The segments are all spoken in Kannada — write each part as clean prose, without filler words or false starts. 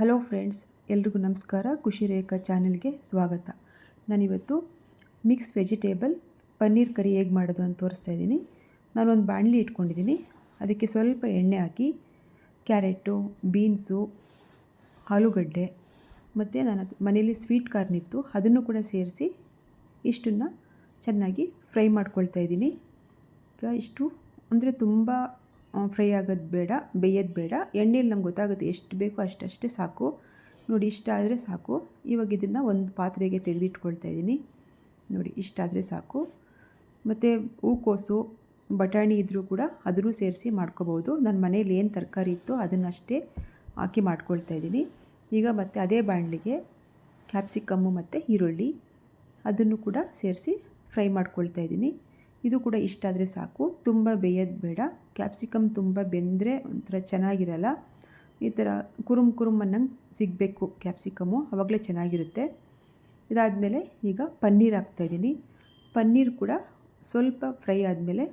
ಹಲೋ ಫ್ರೆಂಡ್ಸ್, ಎಲ್ರಿಗೂ ನಮಸ್ಕಾರ. ಖುಷಿ ರೇಖಾ ಚಾನೆಲ್ಗೆ ಸ್ವಾಗತ. ನಾನಿವತ್ತು ಮಿಕ್ಸ್ ವೆಜಿಟೇಬಲ್ ಪನ್ನೀರ್ ಕರಿ ಹೇಗೆ ಮಾಡೋದು ಅಂತ ತೋರಿಸ್ತಾ ಇದ್ದೀನಿ. ನಾನೊಂದು ಬಾಣಲಿ ಇಟ್ಕೊಂಡಿದ್ದೀನಿ. ಅದಕ್ಕೆ ಸ್ವಲ್ಪ ಎಣ್ಣೆ ಹಾಕಿ ಕ್ಯಾರೆಟು, ಬೀನ್ಸು, ಆಲೂಗಡ್ಡೆ ಮತ್ತು ನನ್ನ ಮನೇಲಿ ಸ್ವೀಟ್ ಕಾರ್ನ್ ಇತ್ತು, ಅದನ್ನು ಕೂಡ ಸೇರಿಸಿ ಇಷ್ಟನ್ನು ಚೆನ್ನಾಗಿ ಫ್ರೈ ಮಾಡ್ಕೊಳ್ತಾ ಇದ್ದೀನಿ. ಈಗ ಇಷ್ಟು ಅಂದರೆ ತುಂಬ ಫ್ರೈ ಆಗೋದು ಬೇಡ, ಬೇಯೋದು ಬೇಡ. ಎಣ್ಣೆಯಲ್ಲಿ ನಮ್ಗೆ ಗೊತ್ತಾಗುತ್ತೆ ಎಷ್ಟು ಬೇಕೋ ಅಷ್ಟೇ ಸಾಕು. ನೋಡಿ, ಇಷ್ಟ ಆದರೆ ಸಾಕು. ಇವಾಗ ಇದನ್ನು ಒಂದು ಪಾತ್ರೆಗೆ ತೆಗೆದಿಟ್ಕೊಳ್ತಾ ಇದ್ದೀನಿ. ನೋಡಿ, ಇಷ್ಟಾದರೆ ಸಾಕು. ಮತ್ತು ಹೂಕೋಸು, ಬಟಾಣಿ ಇದ್ದರೂ ಕೂಡ ಅದನ್ನು ಸೇರಿಸಿ ಮಾಡ್ಕೋಬೋದು. ನನ್ನ ಮನೇಲಿ ಏನು ತರಕಾರಿ ಇತ್ತು ಅದನ್ನಷ್ಟೇ ಹಾಕಿ ಮಾಡ್ಕೊಳ್ತಾ ಇದ್ದೀನಿ. ಈಗ ಮತ್ತೆ ಅದೇ ಬಾಣಲಿಗೆ ಕ್ಯಾಪ್ಸಿಕಮ್ಮು ಮತ್ತು ಈರುಳ್ಳಿ ಅದನ್ನು ಕೂಡ ಸೇರಿಸಿ ಫ್ರೈ ಮಾಡ್ಕೊಳ್ತಾ ಇದ್ದೀನಿ. ಇದು ಕೂಡ ಇಷ್ಟ ಆದರೆ ಸಾಕು, ತುಂಬ ಬೇಯೋದು ಬೇಡ. ಕ್ಯಾಪ್ಸಿಕಮ್ ತುಂಬ ಬೆಂದರೆ ಒಂಥರ ಚೆನ್ನಾಗಿರಲ್ಲ. ಈ ಥರ ಕುರುಮ್ ಅನ್ನಂಗೆ ಸಿಗಬೇಕು ಕ್ಯಾಪ್ಸಿಕಮ್ಮು, ಆವಾಗಲೇ ಚೆನ್ನಾಗಿರುತ್ತೆ. ಇದಾದಮೇಲೆ ಈಗ ಪನ್ನೀರ್ ಹಾಕ್ತಾಯಿದ್ದೀನಿ. ಪನ್ನೀರ್ ಕೂಡ ಸ್ವಲ್ಪ ಫ್ರೈ ಆದಮೇಲೆ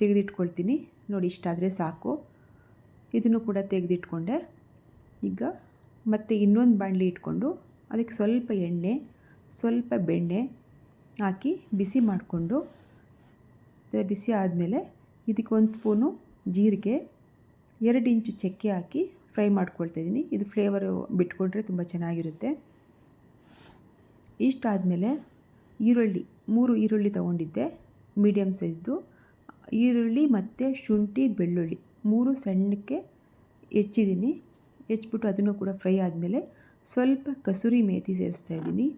ತೆಗೆದಿಟ್ಕೊಳ್ತೀನಿ. ನೋಡಿ, ಇಷ್ಟ ಆದರೆ ಸಾಕು. ಇದನ್ನು ಕೂಡ ತೆಗೆದಿಟ್ಕೊಂಡೆ. ಈಗ ಮತ್ತೆ ಇನ್ನೊಂದು ಬಾಣಲಿ ಇಟ್ಕೊಂಡು ಅದಕ್ಕೆ ಸ್ವಲ್ಪ ಎಣ್ಣೆ, ಸ್ವಲ್ಪ ಬೆಣ್ಣೆ ಹಾಕಿ ಬಿಸಿ ಮಾಡಿಕೊಂಡು, ಬಿಸಿ ಆದಮೇಲೆ ಇದಕ್ಕೆ 1 ಸ್ಪೂನು ಜೀರಿಗೆ, 2 ಇಂಚು ಚಕ್ಕೆ ಹಾಕಿ ಫ್ರೈ ಮಾಡ್ಕೊಳ್ತಾಯಿದ್ದೀನಿ. ಇದು ಫ್ಲೇವರು ಬಿಟ್ಕೊಂಡ್ರೆ ತುಂಬ ಚೆನ್ನಾಗಿರುತ್ತೆ. ಇಷ್ಟಾದಮೇಲೆ ಈರುಳ್ಳಿ 3 ಈರುಳ್ಳಿ ತೊಗೊಂಡಿದ್ದೆ, ಮೀಡಿಯಮ್ ಸೈಜ್ದು ಈರುಳ್ಳಿ ಮತ್ತು ಶುಂಠಿ, ಬೆಳ್ಳುಳ್ಳಿ 3 ಸಣ್ಣಕ್ಕೆ ಹೆಚ್ಚಿದ್ದೀನಿ. ಹೆಚ್ಚಿಬಿಟ್ಟು ಅದನ್ನು ಕೂಡ ಫ್ರೈ ಆದಮೇಲೆ ಸ್ವಲ್ಪ ಕಸೂರಿ ಮೇಥಿ ಸೇರಿಸ್ತಾಯಿದ್ದೀನಿ.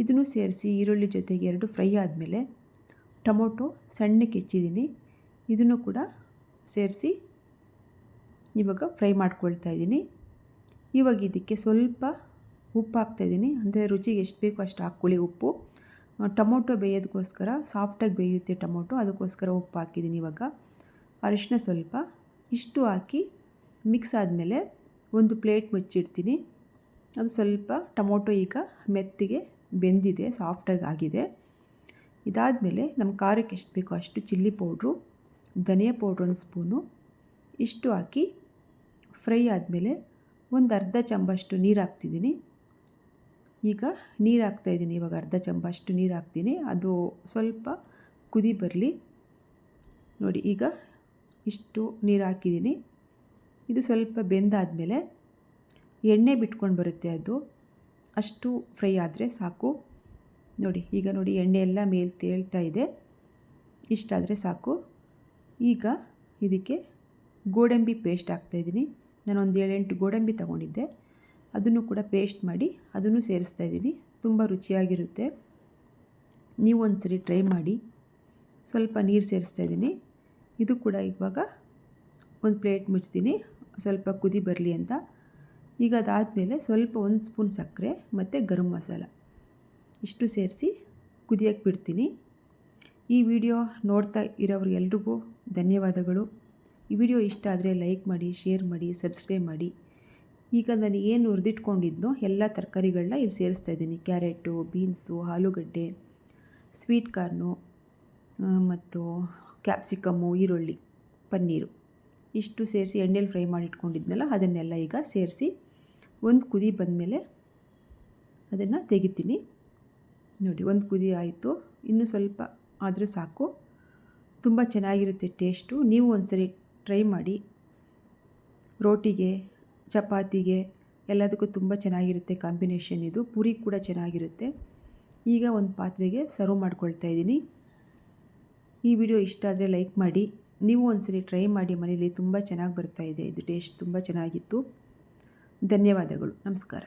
ಇದನ್ನು ಸೇರಿಸಿ ಈರುಳ್ಳಿ ಜೊತೆಗೆ 2 ಫ್ರೈ ಆದಮೇಲೆ ಟೊಮೊಟೊ ಸಣ್ಣಕ್ಕೆ ಹೆಚ್ಚಿದ್ದೀನಿ, ಇದನ್ನು ಕೂಡ ಸೇರಿಸಿ ಇವಾಗ ಫ್ರೈ ಮಾಡ್ಕೊಳ್ತಾ ಇದ್ದೀನಿ. ಇವಾಗ ಇದಕ್ಕೆ ಸ್ವಲ್ಪ ಉಪ್ಪು ಹಾಕ್ತಾಯಿದ್ದೀನಿ. ಅಂದರೆ ರುಚಿಗೆ ಎಷ್ಟು ಬೇಕೋ ಅಷ್ಟು ಹಾಕ್ಕೊಳ್ಳಿ ಉಪ್ಪು. ಟೊಮೊಟೊ ಬೇಯೋದಕ್ಕೋಸ್ಕರ ಸಾಫ್ಟಾಗಿ ಬೇಯುತ್ತೆ ಟೊಮೊಟೊ, ಅದಕ್ಕೋಸ್ಕರ ಉಪ್ಪು ಹಾಕಿದ್ದೀನಿ. ಇವಾಗ ಅರಿಶಿನ ಸ್ವಲ್ಪ, ಇಷ್ಟು ಹಾಕಿ ಮಿಕ್ಸ್ ಆದಮೇಲೆ ಒಂದು ಪ್ಲೇಟ್ ಮುಚ್ಚಿಡ್ತೀನಿ. ಅದು ಸ್ವಲ್ಪ ಟೊಮೊಟೊ ಈಗ ಮೆತ್ತಗೆ ಬೆಂದಿದೆ, ಸಾಫ್ಟಾಗಿ ಆಗಿದೆ. ಇದಾದಮೇಲೆ ನಮ್ಮ ಖಾರಕ್ಕೆ ಎಷ್ಟು ಬೇಕೋ ಅಷ್ಟು ಚಿಲ್ಲಿ ಪೌಡ್ರು, ಧನಿಯಾ ಪೌಡ್ರು 1 ಸ್ಪೂನು ಇಷ್ಟು ಹಾಕಿ ಫ್ರೈ ಆದಮೇಲೆ ಒಂದು ಅರ್ಧ ಚಮಚಷ್ಟು ನೀರು ಹಾಕ್ತಿದ್ದೀನಿ. ಈಗ ನೀರು ಹಾಕ್ತಾಯಿದ್ದೀನಿ. ಇವಾಗ ಅರ್ಧ ಚಮಚಷ್ಟು ನೀರು ಹಾಕ್ತೀನಿ. ಅದು ಸ್ವಲ್ಪ ಕುದಿ ಬರಲಿ. ನೋಡಿ, ಈಗ ಇಷ್ಟು ನೀರು ಹಾಕಿದ್ದೀನಿ. ಇದು ಸ್ವಲ್ಪ ಬೆಂದಾದಮೇಲೆ ಎಣ್ಣೆ ಬಿಟ್ಕೊಂಡು ಬರುತ್ತೆ, ಅದು ಅಷ್ಟು ಫ್ರೈ ಆದರೆ ಸಾಕು. ನೋಡಿ, ಈಗ ನೋಡಿ ಎಣ್ಣೆ ಎಲ್ಲ ಮೇಲೆ ತೇಳ್ತಾ ಇದೆ. ಇಷ್ಟಾದರೆ ಸಾಕು. ಈಗ ಇದಕ್ಕೆ ಗೋಡಂಬಿ ಪೇಸ್ಟ್ ಹಾಕ್ತಾಯಿದ್ದೀನಿ. ನಾನೊಂದು 7-8 ಗೋಡಂಬಿ ತೊಗೊಂಡಿದ್ದೆ, ಅದನ್ನು ಕೂಡ ಪೇಸ್ಟ್ ಮಾಡಿ ಅದನ್ನು ಸೇರಿಸ್ತಾ ಇದ್ದೀನಿ. ತುಂಬ ರುಚಿಯಾಗಿರುತ್ತೆ. ನೀವು ಒಂದು ಸರಿ ಟ್ರೈ ಮಾಡಿ. ಸ್ವಲ್ಪ ನೀರು ಸೇರಿಸ್ತಾ ಇದ್ದೀನಿ. ಇದು ಕೂಡ ಇವಾಗ ಒಂದು ಪ್ಲೇಟ್ ಮುಚ್ತೀನಿ, ಸ್ವಲ್ಪ ಕುದಿ ಬರಲಿ ಅಂತ. ಈಗ ಅದಾದಮೇಲೆ ಸ್ವಲ್ಪ 1 ಸ್ಪೂನ್ ಸಕ್ಕರೆ ಮತ್ತು ಗರಂ ಮಸಾಲ ಇಷ್ಟು ಸೇರಿಸಿ ಕುದಿಯೋಕ್ಕೆ ಬಿಡ್ತೀನಿ. ಈ ವಿಡಿಯೋ ನೋಡ್ತಾ ಇರೋರಿಗೆಲ್ರಿಗೂ ಧನ್ಯವಾದಗಳು. ಈ ವಿಡಿಯೋ ಇಷ್ಟ ಆದರೆ ಲೈಕ್ ಮಾಡಿ, ಶೇರ್ ಮಾಡಿ, ಸಬ್ಸ್ಕ್ರೈಬ್ ಮಾಡಿ. ಈಗ ನಾನು ಏನು ಹುರಿದಿಟ್ಕೊಂಡಿದ್ನೋ ಎಲ್ಲ ತರಕಾರಿಗಳನ್ನ ಇಲ್ಲಿ ಸೇರಿಸ್ತಾ ಇದ್ದೀನಿ. ಕ್ಯಾರೆಟು, ಬೀನ್ಸು, ಆಲೂಗಡ್ಡೆ, ಸ್ವೀಟ್ ಕಾರ್ನು ಮತ್ತು ಕ್ಯಾಪ್ಸಿಕಮ್ಮು, ಈರುಳ್ಳಿ, ಪನ್ನೀರು ಇಷ್ಟು ಸೇರಿಸಿ ಎಣ್ಣೆಲಿ ಫ್ರೈ ಮಾಡಿ ಇಟ್ಕೊಂಡಿದ್ನಲ್ಲ ಅದನ್ನೆಲ್ಲ ಈಗ ಸೇರಿಸಿ ಒಂದು ಕುದಿ ಬಂದಮೇಲೆ ಅದನ್ನು ತೆಗಿತೀನಿ. ನೋಡಿ, ಒಂದು ಕುದಿ ಆಯಿತು. ಇನ್ನೂ ಸ್ವಲ್ಪ ಆದರೂ ಸಾಕು. ತುಂಬ ಚೆನ್ನಾಗಿರುತ್ತೆ ಟೇಸ್ಟು. ನೀವು ಒಂದು ಸರಿ ಟ್ರೈ ಮಾಡಿ. ರೋಟಿಗೆ, ಚಪಾತಿಗೆ ಎಲ್ಲದಕ್ಕೂ ತುಂಬ ಚೆನ್ನಾಗಿರುತ್ತೆ ಕಾಂಬಿನೇಷನ್ ಇದು. ಪೂರಿ ಕೂಡ ಚೆನ್ನಾಗಿರುತ್ತೆ. ಈಗ ಒಂದು ಪಾತ್ರೆಗೆ ಸರ್ವ್ ಮಾಡ್ಕೊಳ್ತಾ ಇದ್ದೀನಿ. ಈ ವಿಡಿಯೋ ಇಷ್ಟ ಆದರೆ ಲೈಕ್ ಮಾಡಿ. ನೀವು ಒಂದು ಸರಿ ಟ್ರೈ ಮಾಡಿ ಮನೇಲಿ, ತುಂಬ ಚೆನ್ನಾಗಿ ಬರ್ತಾಯಿದೆ. ಇದು ಟೇಸ್ಟ್ ತುಂಬ ಚೆನ್ನಾಗಿತ್ತು. ಧನ್ಯವಾದಗಳು. ನಮಸ್ಕಾರ.